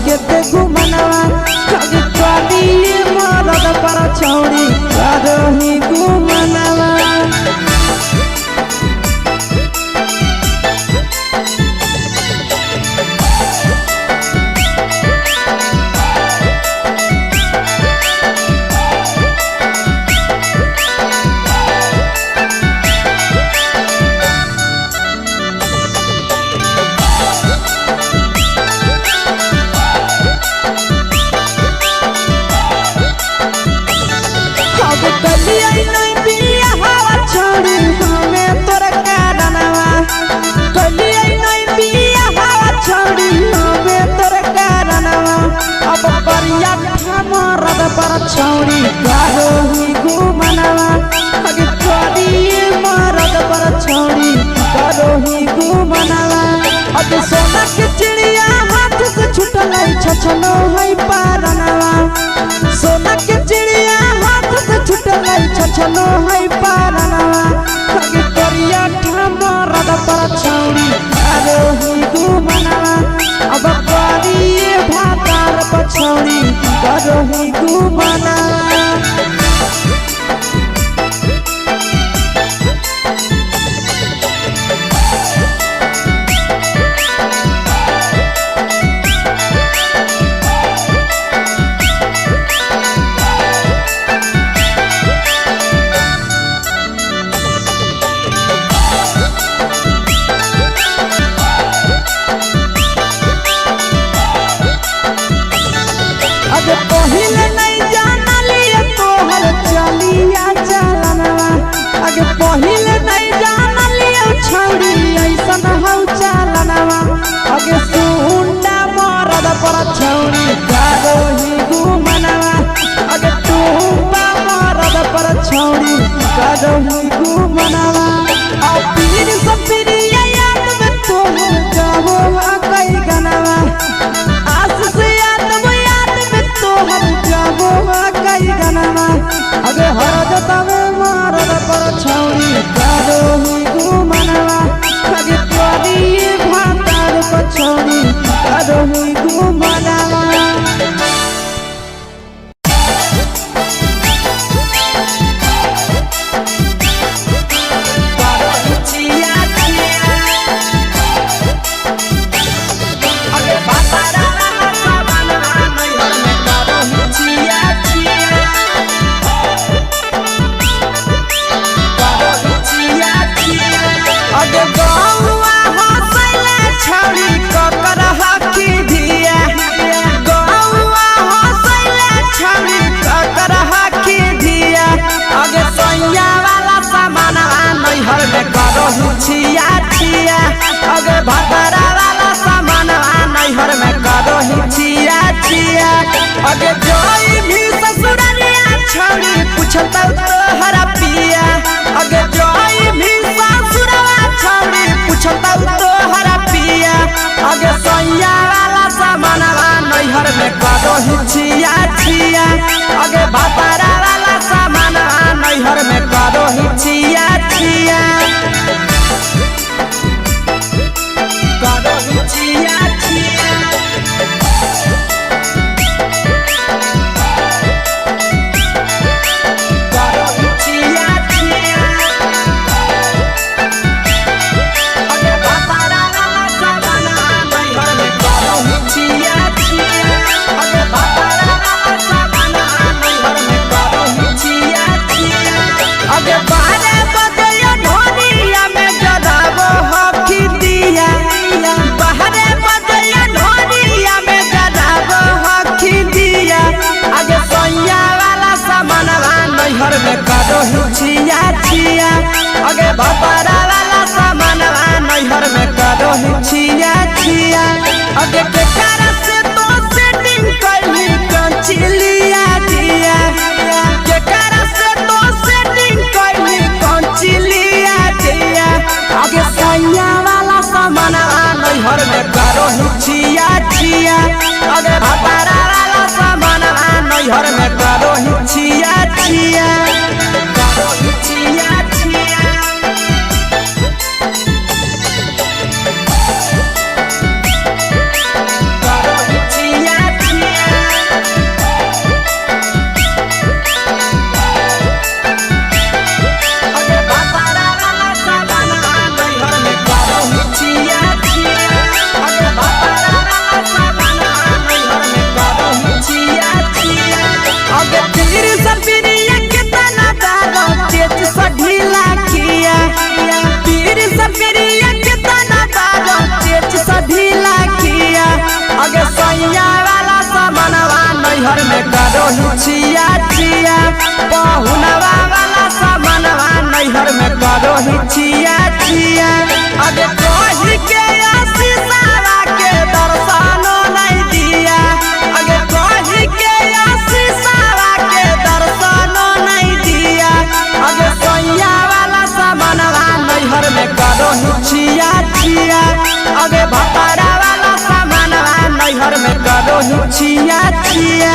के ते घुमनवा कभी कभी मरद पर छौड़ी करही घुमनवा पर छौड़ी करही घुमनवा अगे कभी मरद पर छौड़ी करही घुमनवा अगे सोना के चिड़िया हाथ से छूटल छछनो है पारनवा सोना के चिड़िया हाथ से छूटल छछनो है पारनवा अगे करिया मरद पर छौड़ी करही घुमनवा अब करिए भातार पर छौड़ी करही घुमनवा अगे पहिले नहीं जानलिए तोहर चलिया चलनवा अगे पहिले नहीं जानलिए छौड़ी ऐसन हौ चलनवा अगे सुंडा मरद पर छौड़ी करही घुमनवा अगे टूपा मरद पर छौड़ी करही घुमनवा आ पीर सब पीरिया याद में तोहर जाहो कई गनवा आस से कई गनवा अगे हरद तवे मरद पर छौड़ी करही घुमनवा अगे कभी भातार पर छौड़ी करही घुमनवा छिया छिया अगे भतरा वाला सामान नैहर में करही छिया छिया अगे जोई भी ससुरालिया छौड़ी पूछत तोहरा पिया अगे जोई भी ससुरवा छौड़ी पूछत तोहरा पिया अगे सैया वाला सामान नैहर में करही छिया छिया अगे भतरा वाला सामान नैहर में करही छिया छिया छिया छिया करो नैहर में करो हिचिया चिया पहुनवा वाला सामानवा नैहर में करो हिचिया चिया अगे कही के आशीषवा के दर्शनो नहीं दिया अगे कही के आशीषवा के दर्शनो नहीं दिया अगे सैया वाला सामानवा नैहर में करो हिचिया चिया अगे भतारा वाला सामानवा नैहर में करो हिचिया चिया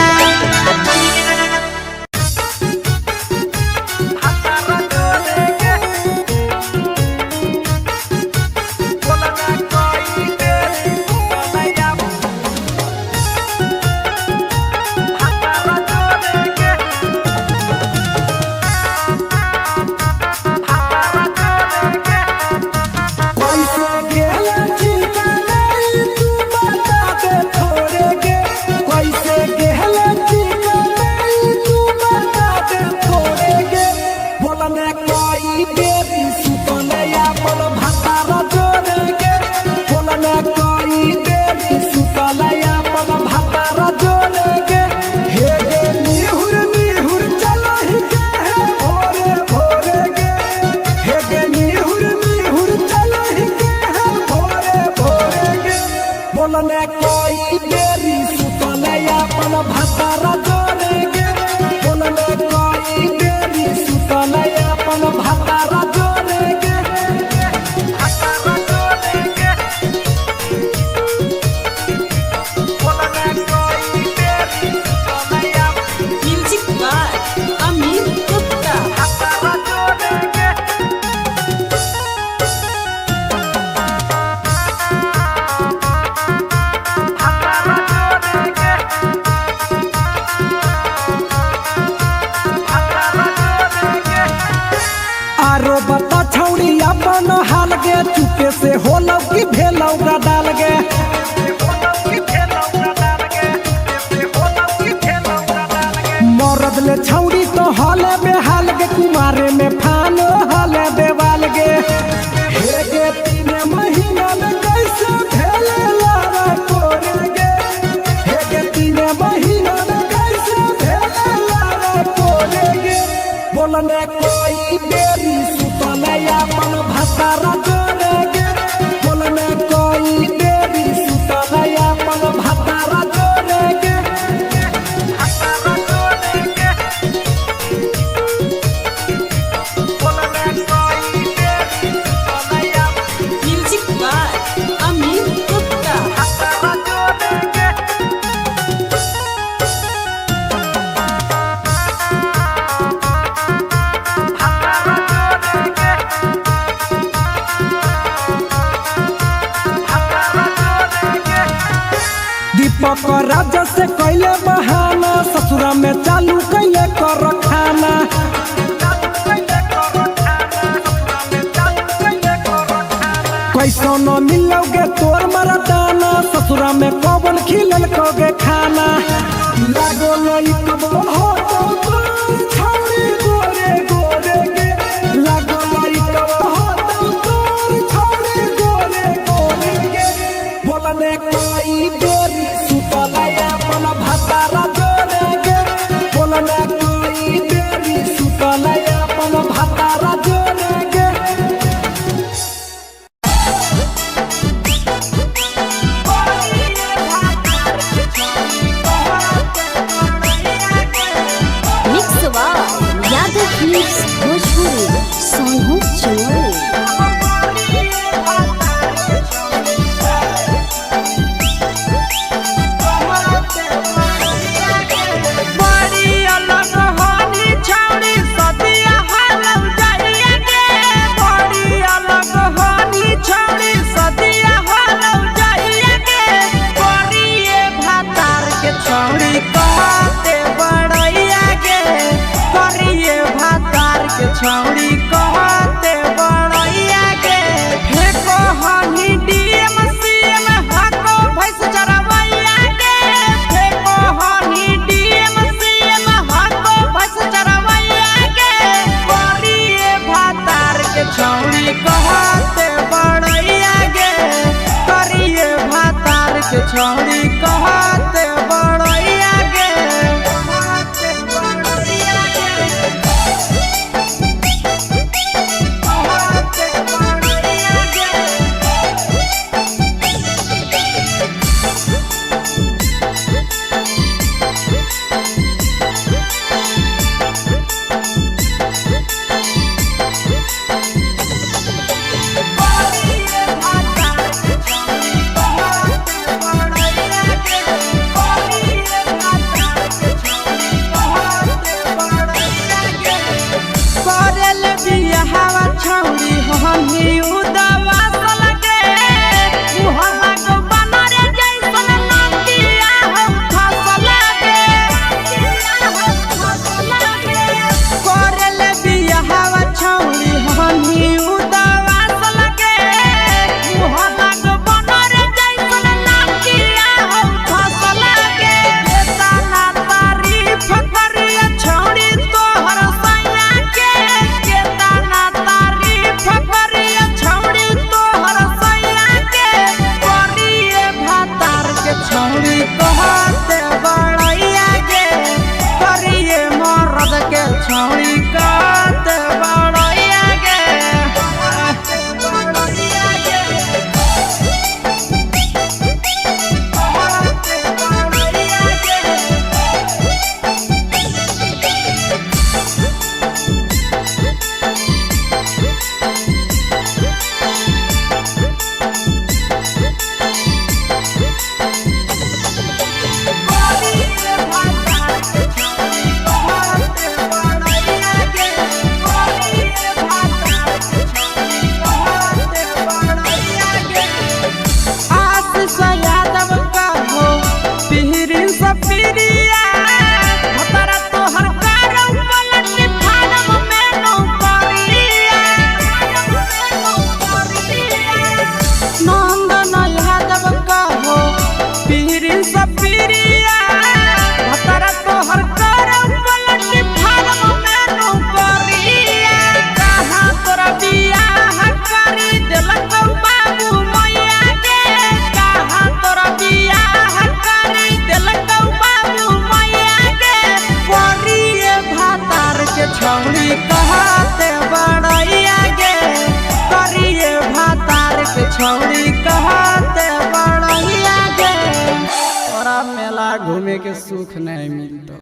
चुपे से होलौ की भेलौ डाल गे मरद ले छौड़ी तो हले बेहाल गे कुमारे में फान हले देवाल गे हे गे 3 महीना में कैसे भेले लारा तोरे गे हे गे 3 महीना में कैसे भेले लारा तोरे गे बोलने कोई बेरी सुतले अपन भतारा राजा से कैले बहाना ससुरा में चालू कैले कर खाना कैसो न मिलोगे तोर मरदाना ससुरा में कौन खिलल कोगे खाना लागो लई कब हो तो छौड़ी गोरे गोरे गे लागो लई कब हो तो छौड़ी गोरे गोरे गे बोलने कोई गोरी भतारा जोरे गे बोलने कोई बेरी सुतले अपन भतारा जोरे गे मिक्सवा यादव फिल्म्स भोजपुरी सोनू चोरी छौड़ी कहते बड़ैया के फेको हनी डीएम सीएम हको भैंस चरवैया के फेको हनी डीएम सीएम हको भैंस चरवैया के करिए भातार के छौड़ी कहते बड़ैया के करिए भातार के छौड़ी कहते बड़ैया के सफिरिया भतरा तोहर कारौ पलट फारम में नौकरिया नंदन यादव कहो पीरी सफिरिया भतरा तोहर कारौ पलट फारम में नौकरिया कहाँ तोरा बियाह करी देलकौ बाबू मैया गे कहाँ तोरा बियाह करी देलकौ बाबू मैया गे परिए भातार के छौड़ी कहते बड़ैया गे करिए भातार के छौड़ी कहते बड़ैया गे तोरा मेला घूमे के सुख नहीं मिलता।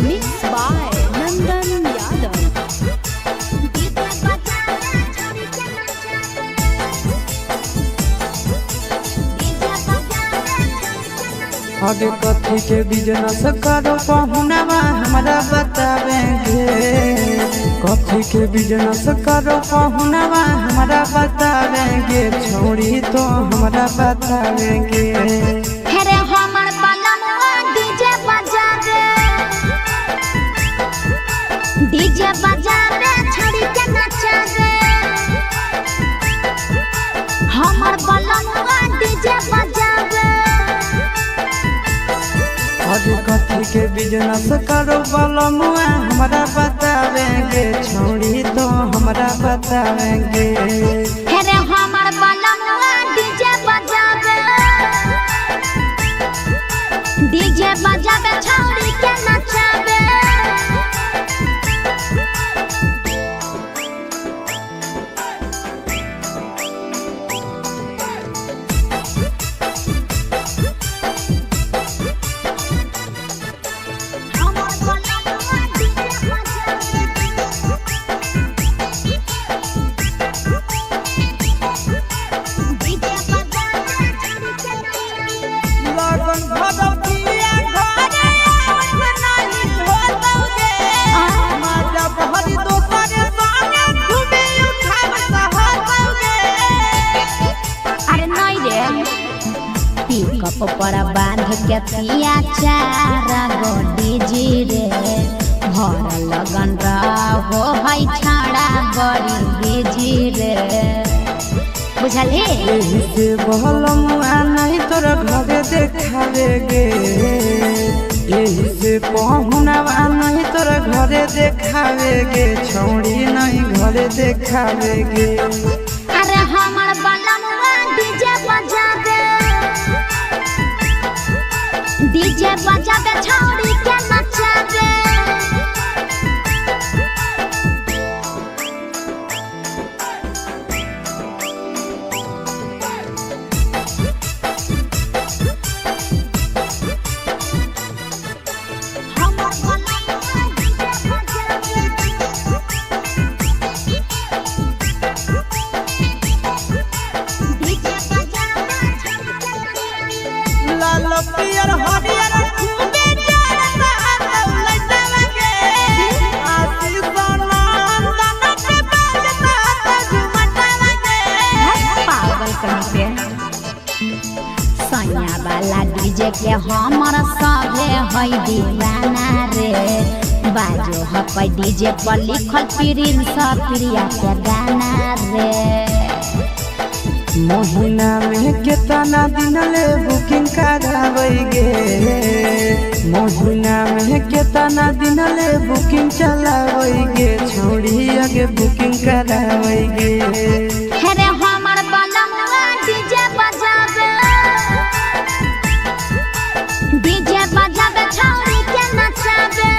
Mixed by Nandan Yadav. आगे कथी के बिजनेस करो पहुनवा हमरा बतावेंगे कथी के बिजनेस करो पहुनवा हमरा बतावेंगे छोड़ी तो हमरा बतावेंगे हेरे हमर बलमवा डीजे बजा रे छड़ी के नचा रे हमर बलमवा डीजे बजा रे आगे कथी के बिजनेस करो बलमुआ हमरा बतावेंगे छोड़ी तो हमरा बतावेंगे हेरे हमर बलमवा डीजे बजा रे छड़ी के नचा रे लगन भदौतिया घरे नहीं होतौगे माजा बहरी दोसरे संगे घूमे उठाव सहतौगे अरे नहीं रे पिकअप पर बांध के पिया चारा गोडी जी रे भर लगन रहो है छाड़ा बड़ी बेजी रे बुझले यही से बहलमुआ नहीं तोरा घरे देखावेगे यही से पहुनवा नहीं तोरा घरे देखावेगे छौड़ी नहीं घरे देखावेगे अरे हमर बलमवा डीजे बजा दे छौड़ी के नचा दे लाल पियर हरियर खूबे चढ़ता दौलै देवगे आशीष नंदन के बाजता झुमटावगे पागल कहीं पे सैया वाला डीजे के हमर सभे है दीवाना रे बाजो हपै डीजे पर लिखल प्रिंस प्रिया के गाना रे महीना में केतना दिन ले बुकिंग करावेगे महीना में केतना दिन ले बुकिंग चलावेगे छोड़ी आगे बुकिंग करावेगे हेरे हमर बलमवा डीजे बजा दे छौड़ी के नचा दे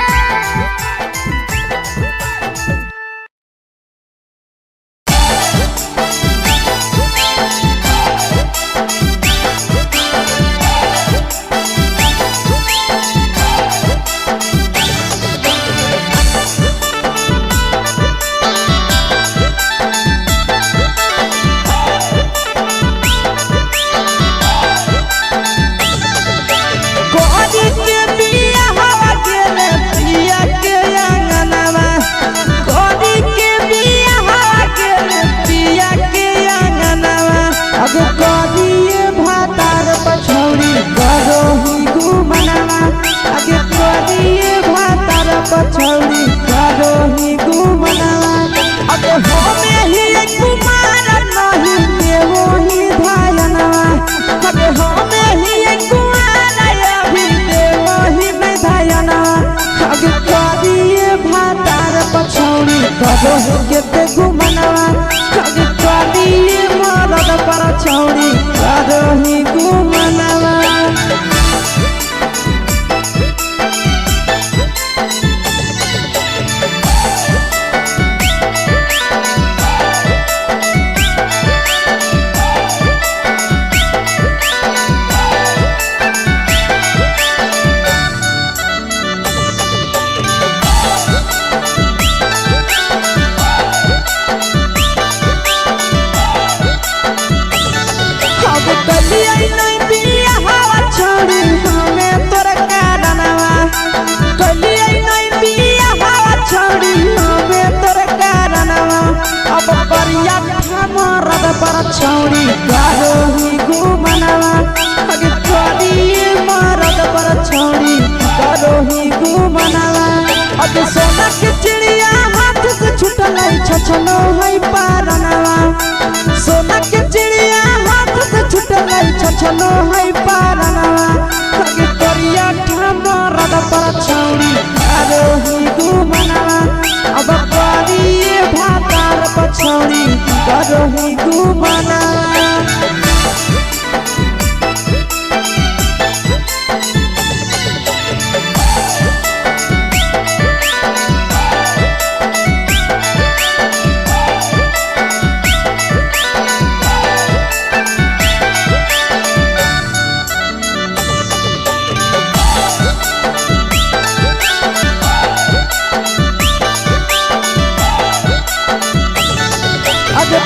करो के ते घुमनवा अगे पानी मरद पर छौड़ी करो ही घुमनवा पर छौड़ी करो ही घुमनवा अगे पानी मरद पर छौड़ी करो ही घुमनवा अगे सोना के चिड़िया हाथ से छूटल छछनो है पारनवा सोना के चिड़िया हाथ से छूटल छछनो है पारनवा अगे करिया मरद पर छौड़ी करो ही घुमनवा अब पानी भातार पर छौड़ी करो ही घुमनवा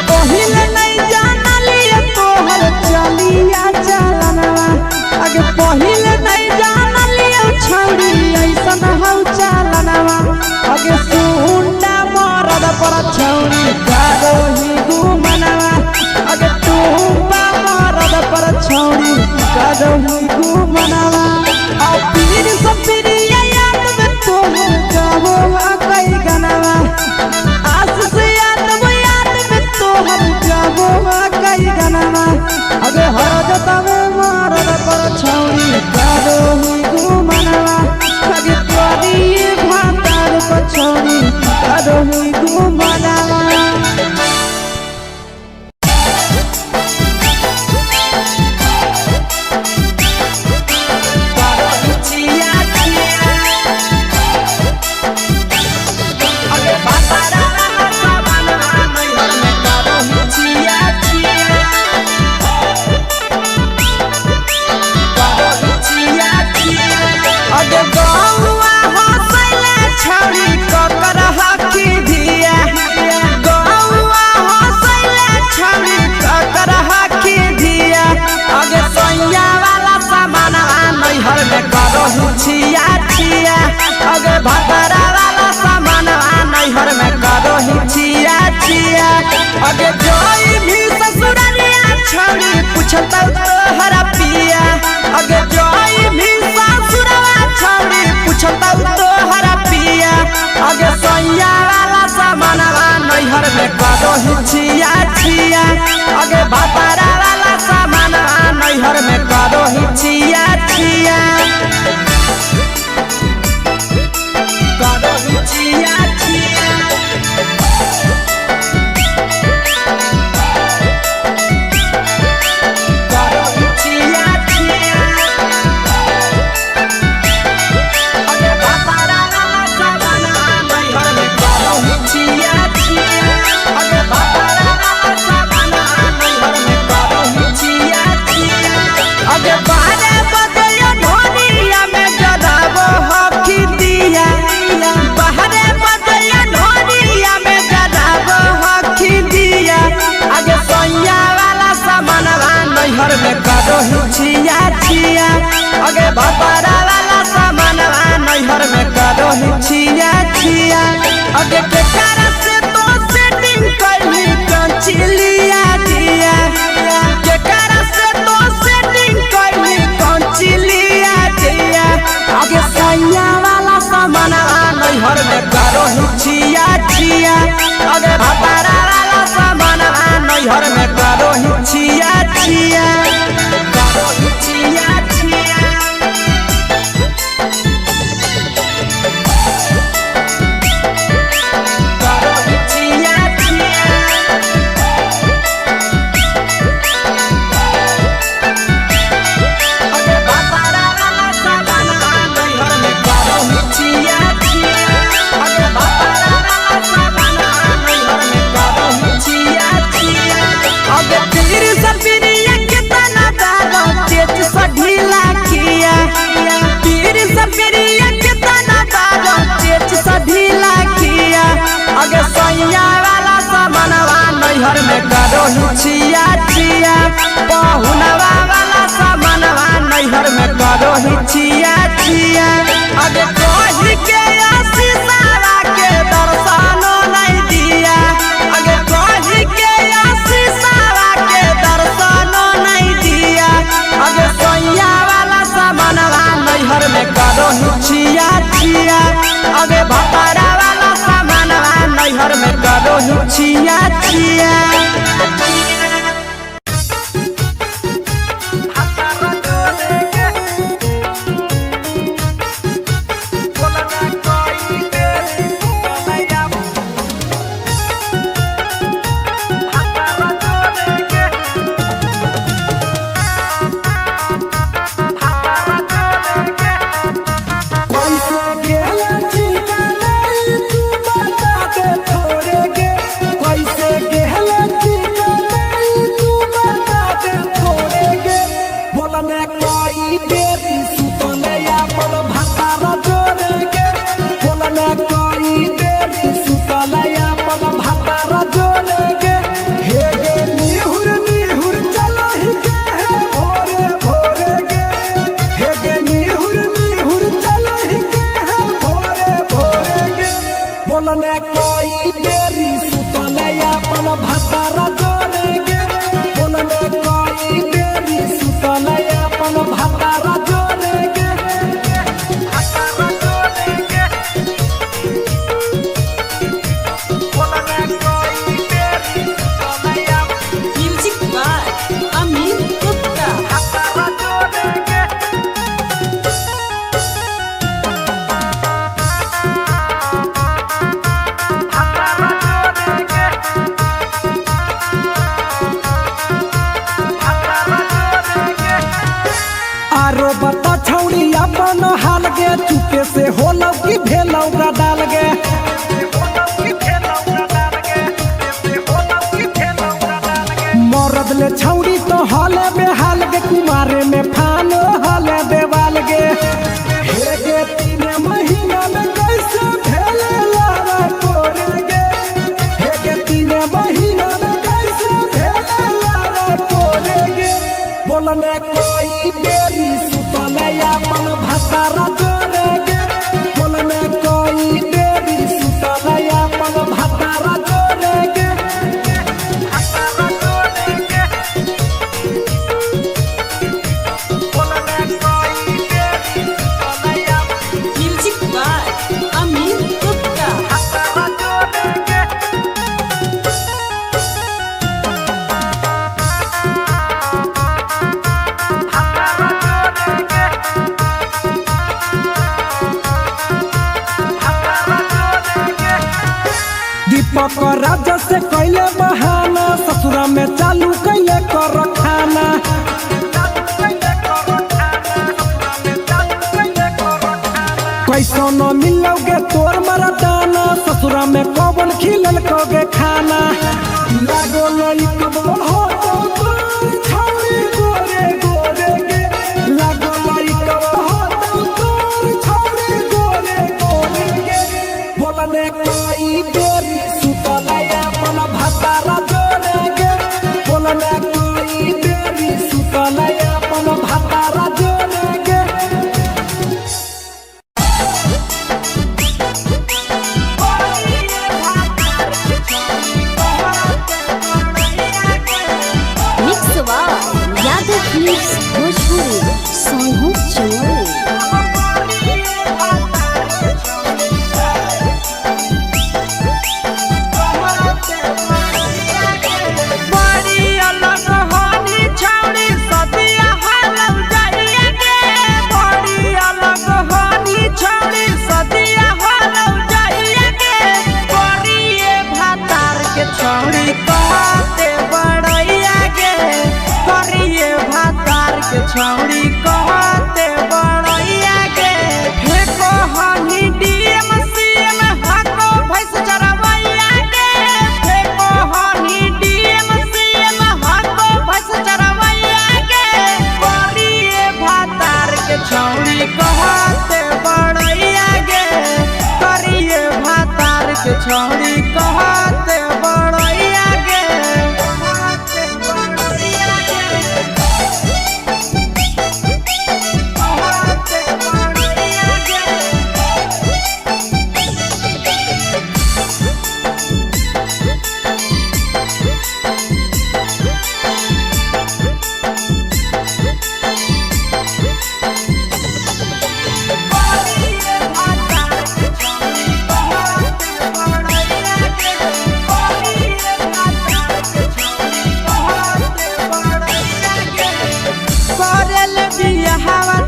पहिले नहीं जानलिए तोहर चलिया चलनवा अगे पहिले नहीं जानलिए छौड़ी ऐसन हौ चलनवा अगे सुंडा मरद पर छौड़ी करो ही घुमनवा अगे टूपा मरद पर छौड़ी करो ही घुमनवा और पीर सब पीरिया याद में तोहर गावो कई गनवा आस से कई गनवा अगे हरजत में मरद पर छौड़ी करो ही घुमनवा अगे तोरी भातार पर छौड़ी करो ही घुमनवा अगे भतरा वाला सामान नैहर में करो ही छिया छिया अगे जोई भी ससुरलिया छौड़ी पूछता तोहरा पिया अगे जोई भी ससुरवा छौड़ी पूछता तोहरा पिया अगे सैया वाला सामान नैहर में करो ही छिया छिया अगे भतरा वाला सामान नैहर में करो ही छिया छिया में करो ही छिया छिया अगे भतरा वाला सामान नैहर में करो ही छिया छिया अगे के कारण से तो सेटिंग करली कंचिलिया दिया के कारण से तो सेटिंग करली कंचिलिया दिया अगे सैया वाला सामान नैहर में करो ही छिया छिया अगे भतरा वाला सामान नैहर में करो ही छिया छिया करो ही छिया छिया करो ही छिया छिया छिया पहुनवा वाला सामानवा नैहर में करो ही छिया छिया अगे कही के आशीषवा के दर्शनो नहीं दिया अगे कही के आशीषवा के दर्शनो नहीं दिया अगे सोया वाला सामानवा नैहर में करो ही छिया छिया अगे भतारा वाला सामानवा नैहर में करो ही छिया छिया चुपके से होलौ की भेलौ का डाल गे मरद ले छौड़ी तो हले बेहाल गे कुमारे में फान हले देवाल गे हे गे 3 महीना में कैसे भेले लारा कोरे गे हे गे 3 महीना में कैसे भेले लारा कोरे गे बोलने कोई देरी सुतले अपन भतारा राजा से कैले बहाना ससुरा में चालू कैले कर खाना कैसो न मिलोगे तोर मरदाना ससुरा में कौन खिलल कोगे खाना लागो लई कब हो तो छौरी गोरे गोरे गे लागो लई कब हो तो छौरी गोरे गोरे गे बोलने कोई देरी भतारा जोरे गे बोलने कोई देरी सुतले अपन भतारा जोरे गे मिक्सवा यादव मिक्स भोजपुरी सोनू चोरी छौड़ी कहते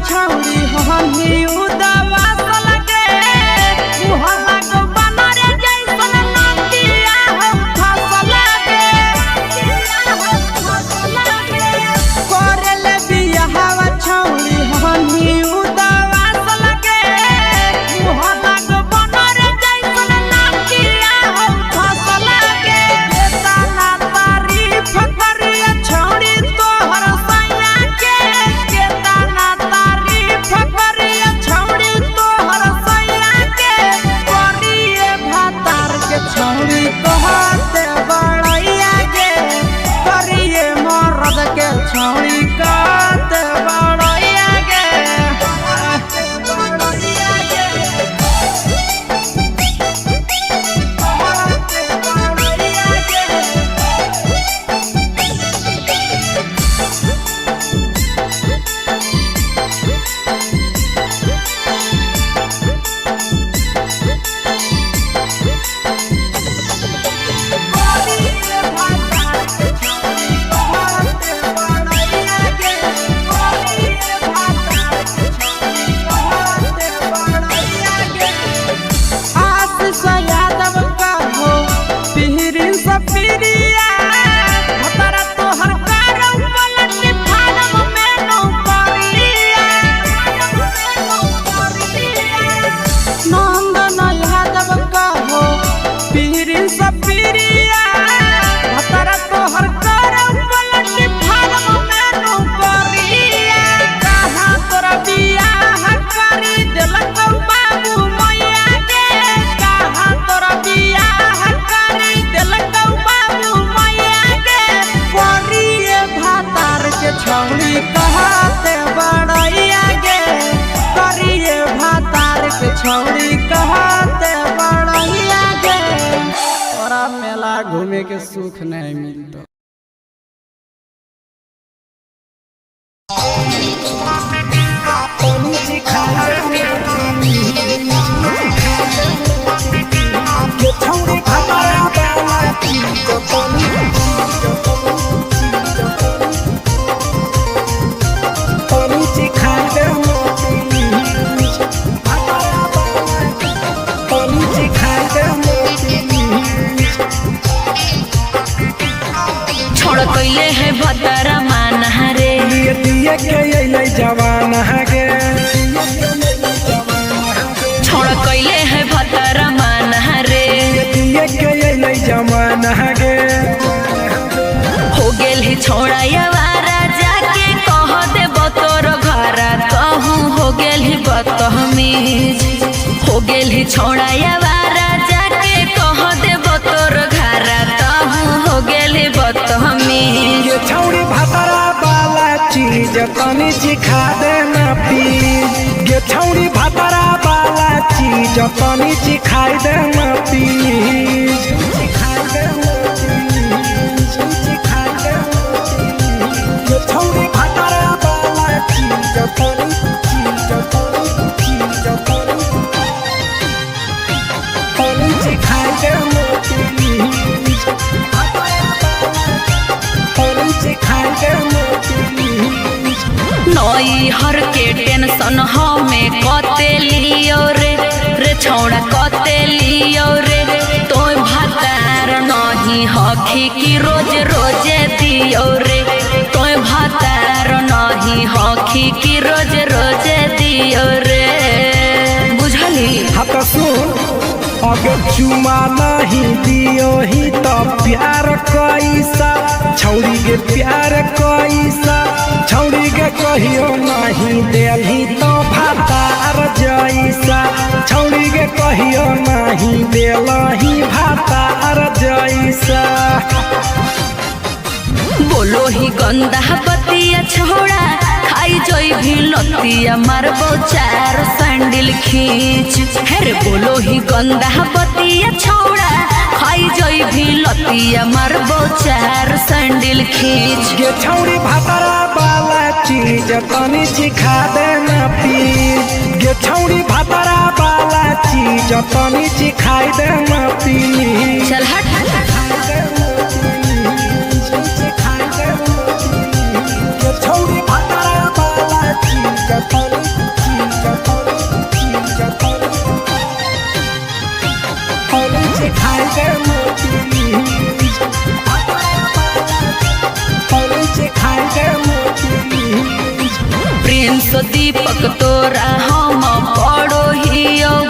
छौरी हम ही उदवा लगे मुहम्मा को बनरे जैसन नदिया हम फसल लगे करले बियाह छौरी हम ही उदवा लगे मुहम्मा को बनरे जैसन नदिया हम फसल लगे तना तारीफ करिए छौरी तोहर सैया के तना तारीफ करिए छौरी तोहर सैया के करिए भातार के छौरी कहते बड़ैया गे करिए मर्द के छौरी कहते बड़ैया गे छौरी कहते बड़ैया गे करिए भातार के छौरी कहते बड़ैया गे तोरा मेला घूमे के सुख नहीं मिलता कैले है भतरा मान रे दिए के अइले जवान गे छोड़ कैले है भतरा मान रे दिए के अइले जवान गे हो गेल ही छोड़ा यावारा जाके कह दे बतोर घरा कहूँ हो गेल ही बतमीज हो गेल ही छोड़ा यावारा जाके कह दे बतोर घरा कहूँ हो गेल ही बतमीज छौरी भातरा वाला चीज तनी सिखा देना प्लीज गे छौरी भातरा वाला चीज तनी सिखाई देना प्लीज सिखाई देना सिखाई देना गे छौरी भातरा वाला चीज तनी सिखाई देना नई हर के टेंशन हमें कते लियो रे छौड़ा कते लियो रे तो भातार नहीं हखी की रोज रोजे दियो रे तो भातार नहीं हखी की रोज रोजे दियो रे बुझली हाथ सुन अगर चुमा नहीं दियो ही तो प्यार कैसा छौरी के प्यार कैसा छौरी के कहियो नहीं देली तो भातार जैसा छौरी के कहियो नहीं देलही भातार जैसा बोलो ही गंदा बतिया छोड़ा खाई जोई भी लतिया मारबो चार सैंडल खींच हेरे बोलो ही गंदा बतिया छोड़ा खाई जोई भी लतिया मारबो चार सैंडल खींच गे छौरी भातरा वाला चीज तनी सिखा देना प्लीज गे छौरी भातरा वाला चीज तनी सिखाई देना प्लीज चल हट छौरी भातरा वाला चीज तनी दीपक तोरा हम पड़ो ही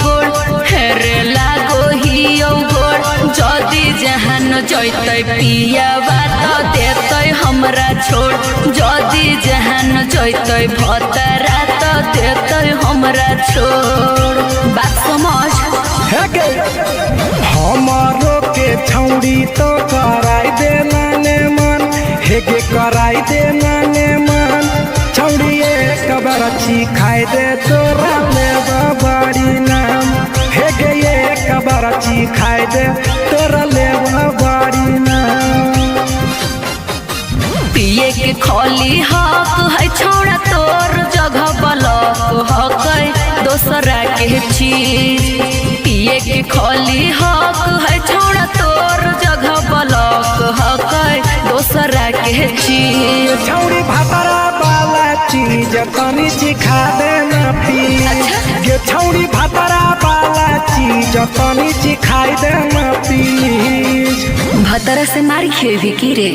गोड़ हेरे लागो ही गोड़ जदी जहान जैतै पिया बात देतै हमरा छोड़ जदी जहान जैतै भतरा तो देतै हमरा छोड़ बात समझ हमारो के छौड़ी तो कराई देना ने मन हेगे कराई देना ने मन छौड़ी एक बरछी खाई दे तोरा लेबा बड़ी नाम हेगे एक बरछी खाई दे तोरा लेबा बड़ी नाम पिए के खोली हक है छोड़ा तोर जगह बलक हक दोसरा के चीज पिए के खोली हक है छोड़ा तोर जगह बलक हक दोसरा के चीज छौड़ी भातरा वाला चीज तनी सिखा देना प्लीज गे छौड़ी भातरा वाला चीज तनी सिखाई देना प्लीज भतरा से मारी खेवी की रे।